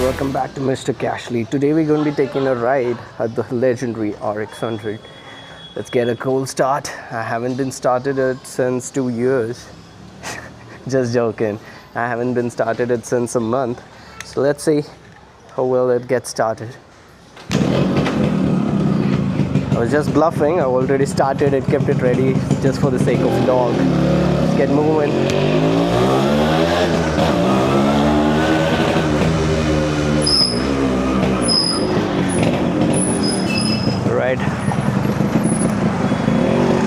welcome back to Mr. Cashley. Today we're going to be taking a ride at the legendary RX100. Let's get a cold start. I haven't been started it since 2 years. Just joking. I haven't been started it since a month. So let's see how well it gets started. I was just bluffing. I already started it, kept it ready just for the sake of vlog. Let's get moving. Right.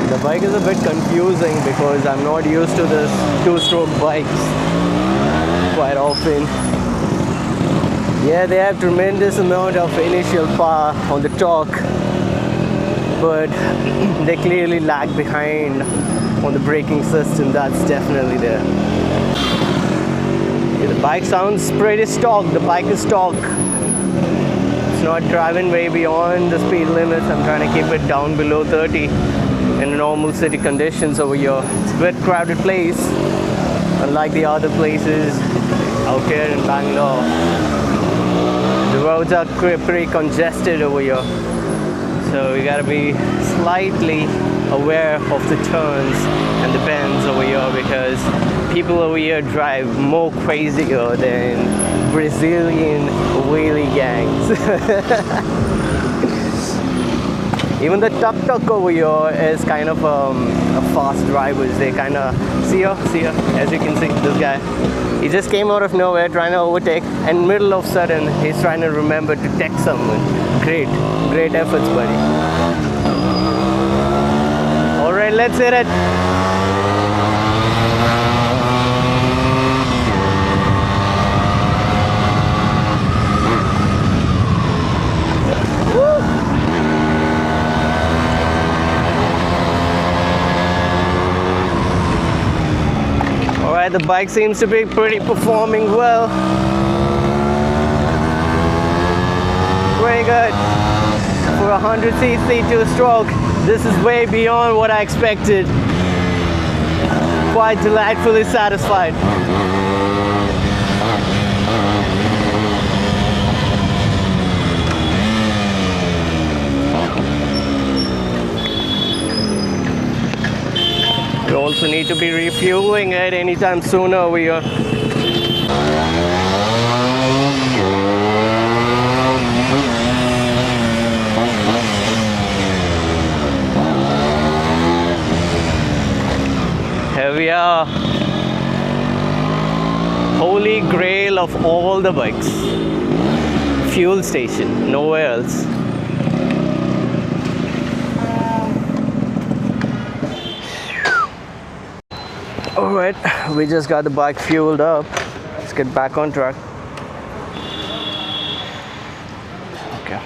The bike is a bit confusing because I'm not used to this two-stroke bikes quite often. Yeah, they have tremendous amount of initial power on the torque, but they clearly lag behind on the braking system. That's definitely there. Yeah, the bike sounds pretty stock. The bike is stock. Not driving way beyond the speed limits. I'm trying to keep it down below 30 in normal city conditions over here. It's a bit crowded place, unlike the other places out here in Bangalore. The roads are pretty congested over here, so we gotta be slightly aware of the turns and the bends over here, because people over here drive more crazier than Brazilian wheelie gangs. Even the tuk-tuk over here is kind of a fast drivers. They kind of see ya, as you can see, this guy. He just came out of nowhere trying to overtake, and middle of sudden he's trying to remember to text someone. Great efforts, buddy. All right, let's hit it. Alright, the bike seems to be performing well. Very good. For a 100cc two-stroke, this is way beyond what I expected. Quite delightfully satisfied. We also need to be refueling it anytime sooner over here. Here we are. Holy grail of all the bikes. Fuel station, nowhere else. Alright, we just got the bike fueled up. Let's get back on track. Okay.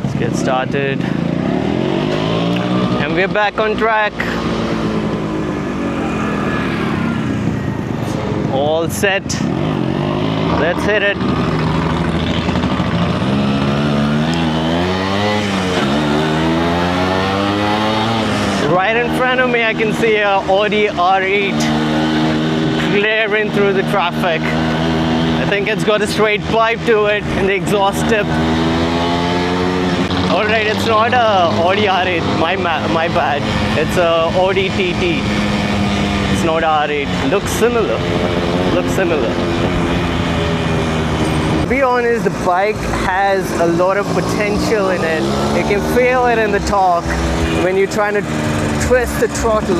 Let's get started. And we're back on track. All set. Let's hit it. Right in front of me, I can see a Audi R8 glaring through the traffic. I think it's got a straight pipe to it in the exhaust tip. Alright, it's not a Audi R8, my bad. It's a Audi TT. It's not R8. Looks similar. To be honest, the bike has a lot of potential in it. You can feel it in the torque. When you're trying to twist the throttle,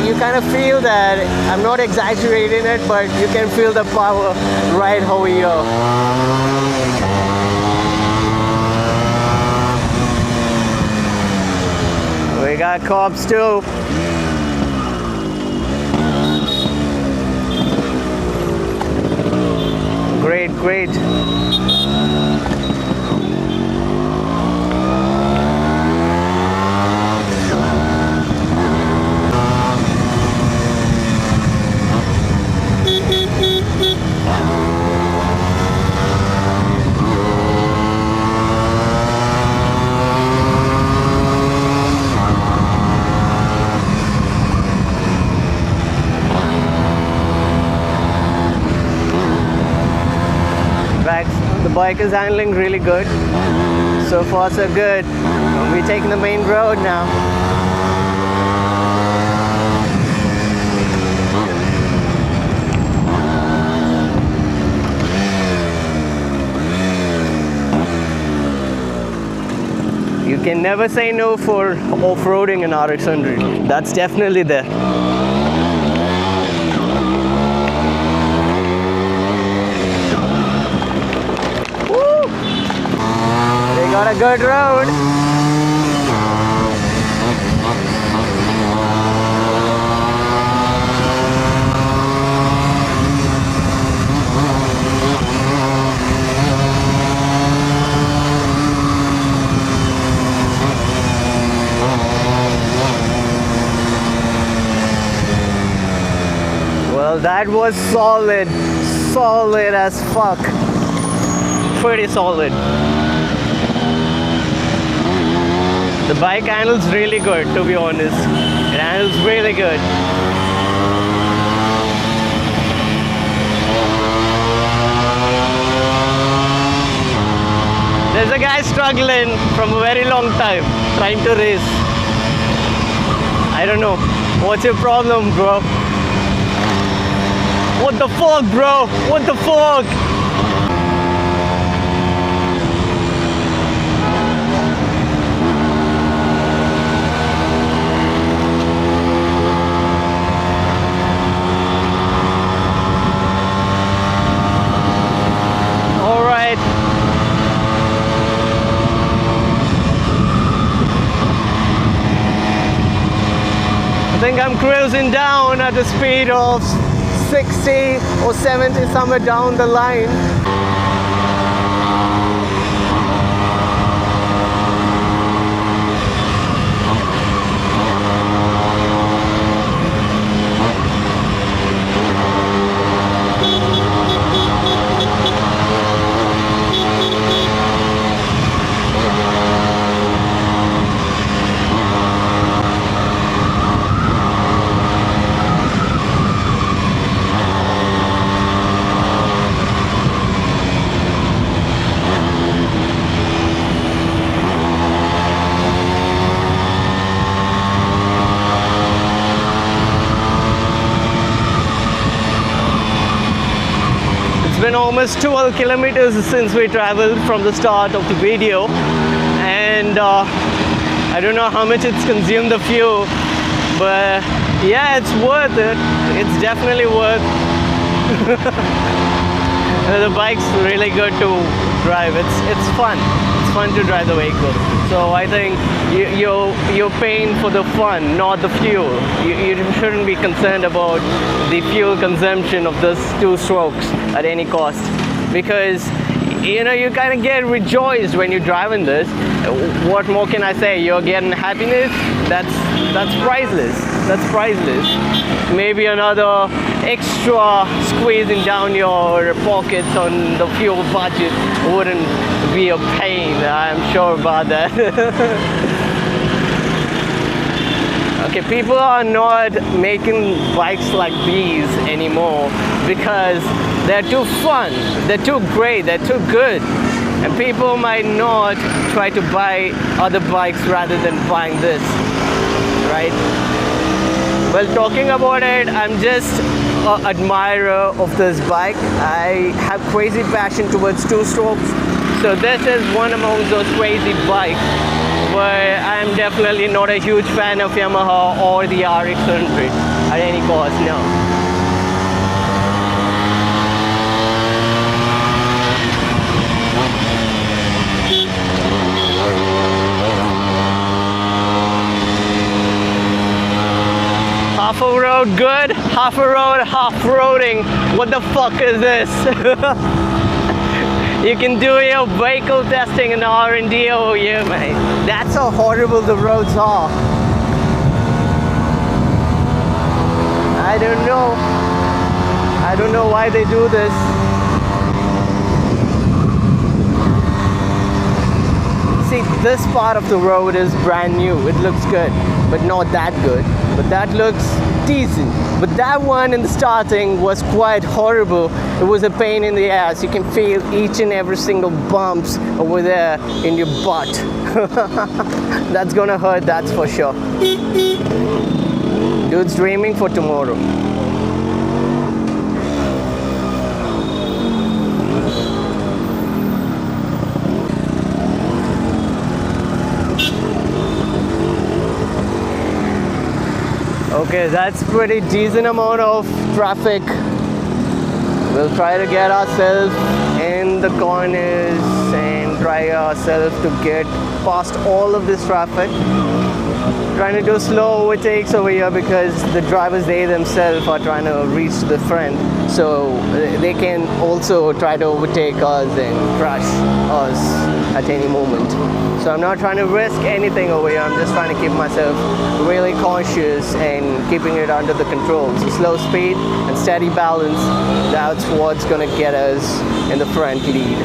you kind of feel that. I'm not exaggerating it, but you can feel the power right over here. We got cops too. Great. bike is handling really good. So far so good. We're taking the main road now. You can never say no for off-roading an RX100. That's definitely there. Woo! They got a good road. Well, that was solid as fuck. Pretty solid. The bike handles really good, to be honest. It handles really good. There's a guy struggling from a very long time, trying to race. I don't know. What's your problem, bro? What the fuck, bro? What the fuck? All right. I think I'm cruising down at the speed of 60 or 70 somewhere down the line. It's been almost 12 kilometers since we traveled from the start of the video, and I don't know how much it's consumed the fuel, but yeah, it's worth it. It's definitely worth. The bike's really good to drive. It's fun. It's fun to drive the vehicle. So I think you're paying for the fun, not the fuel. You shouldn't be concerned about the fuel consumption of this two strokes at any cost, because you know you kind of get rejoiced when you're driving this. What more can I say? You're getting happiness. That's priceless. That's priceless. Maybe another extra squeezing down your pockets on the fuel budget wouldn't be a pain. I'm sure about that. Okay, people are not making bikes like these anymore because they're too fun, they're too great, they're too good. And people might not try to buy other bikes rather than buying this, right? Well, talking about it, I'm just an admirer of this bike. I have crazy passion towards two strokes. So this is one among those crazy bikes, but I'm definitely not a huge fan of Yamaha or the RX100 at any cost, no. Half a road good, half a road half-roading. What the fuck is this? You can do your vehicle testing and R&D over here, mate. That's how horrible the roads are. I don't know. I don't know why they do this. See, this part of the road is brand new. It looks good, but not that good. But that looks decent. But that one in the starting was quite horrible. It was a pain in the ass. You can feel each and every single bumps over there in your butt. That's gonna hurt, that's for sure. Dude's dreaming for tomorrow. Okay, that's pretty decent amount of traffic. We'll try to get ourselves in the corners and try ourselves to get past all of this traffic. Trying to do slow overtakes over here because the drivers, they themselves are trying to reach the front, so they can also try to overtake us and crush us at any moment. So I'm not trying to risk anything over here. I'm just trying to keep myself really conscious and keeping it under the control. So slow speed and steady balance, that's what's gonna get us in the front lead,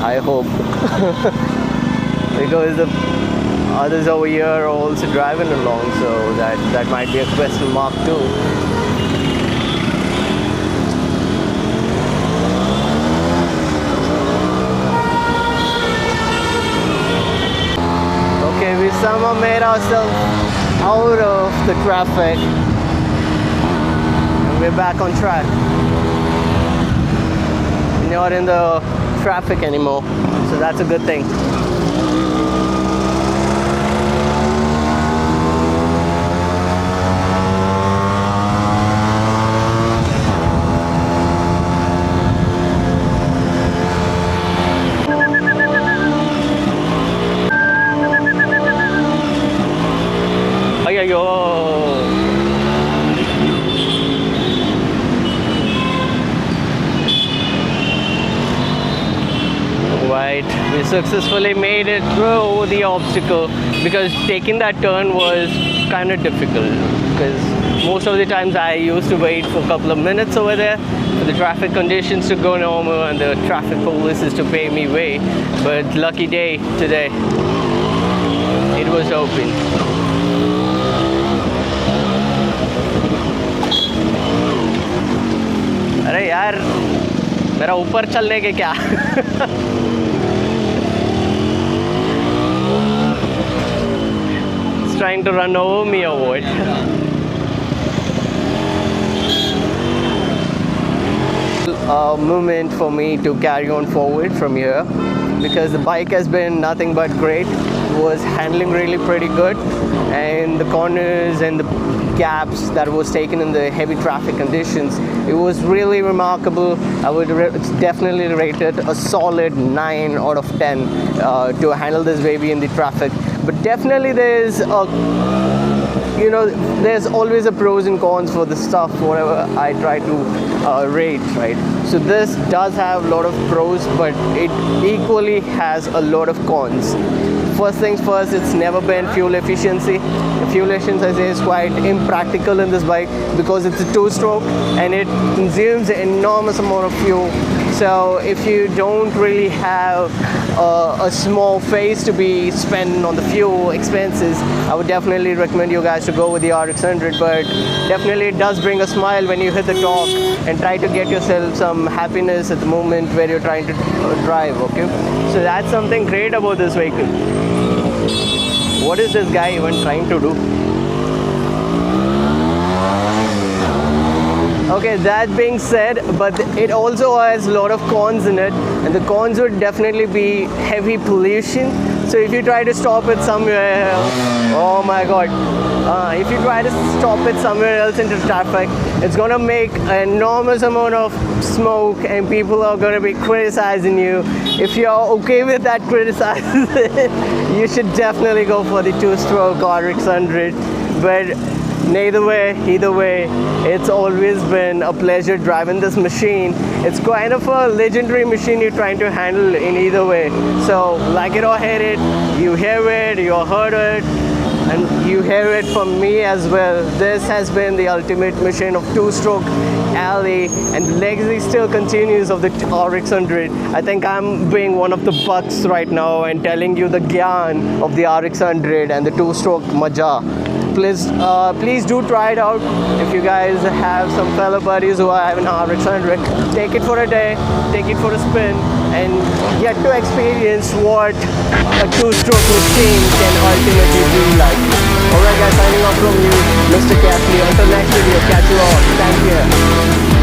I hope. Because the others over here are also driving along, so that might be a question mark too. Okay, we somehow made ourselves out of the traffic and we're back on track. We're not in the traffic anymore, so that's a good thing. Right, we successfully made it through the obstacle because taking that turn was kind of difficult, because most of the times I used to wait for a couple of minutes over there for the traffic conditions to go normal and the traffic police to pay me way, but lucky day today, it was open. अरे यार मेरा ऊपर चलने के क्या It's trying to run over me or what? A moment for me to carry on forward from here, because the bike has been nothing but great. It was handling really pretty good, and the corners and the gaps that was taken in the heavy traffic conditions, it was really remarkable. I would definitely rate it a solid 9 out of 10 to handle this baby in the traffic. But definitely there's there's always a pros and cons for the stuff, whatever I try to rate, right? So this does have a lot of pros, but it equally has a lot of cons. First things first, it's never been fuel efficiency. Fuel efficiency is quite impractical in this bike because it's a two-stroke and it consumes an enormous amount of fuel. So if you don't really have a small face to be spending on the fuel expenses, I would definitely recommend you guys to go with the RX100. But definitely it does bring a smile when you hit the top and try to get yourself some happiness at the moment where you're trying to drive, okay? So that's something great about this vehicle. What is this guy even trying to do? Okay, that being said, but it also has a lot of cons in it, and the cons would definitely be heavy pollution. So if you try to stop it somewhere else, oh my god, if you try to stop it somewhere else into traffic, it's gonna make an enormous amount of smoke and people are gonna be criticizing you. If you're okay with that criticism, you should definitely go for the two-stroke RX100. But either way, it's always been a pleasure driving this machine. It's kind of a legendary machine you're trying to handle in either way. So like it or hate it, you hear it, you heard it, and you hear it from me as well. This has been the ultimate machine of two-stroke alley, and the legacy still continues of the RX100. I think I'm being one of the bucks right now and telling you the gyan of the RX100 and the two-stroke maja. please do try it out. If you guys have some fellow buddies who are having an RX100, take it for a day, take it for a spin, and get to experience what a two-stroke machine can ultimately be like. Alright guys, signing off from you, Mr. Cassidy. Until next video, catch you all. Thank you.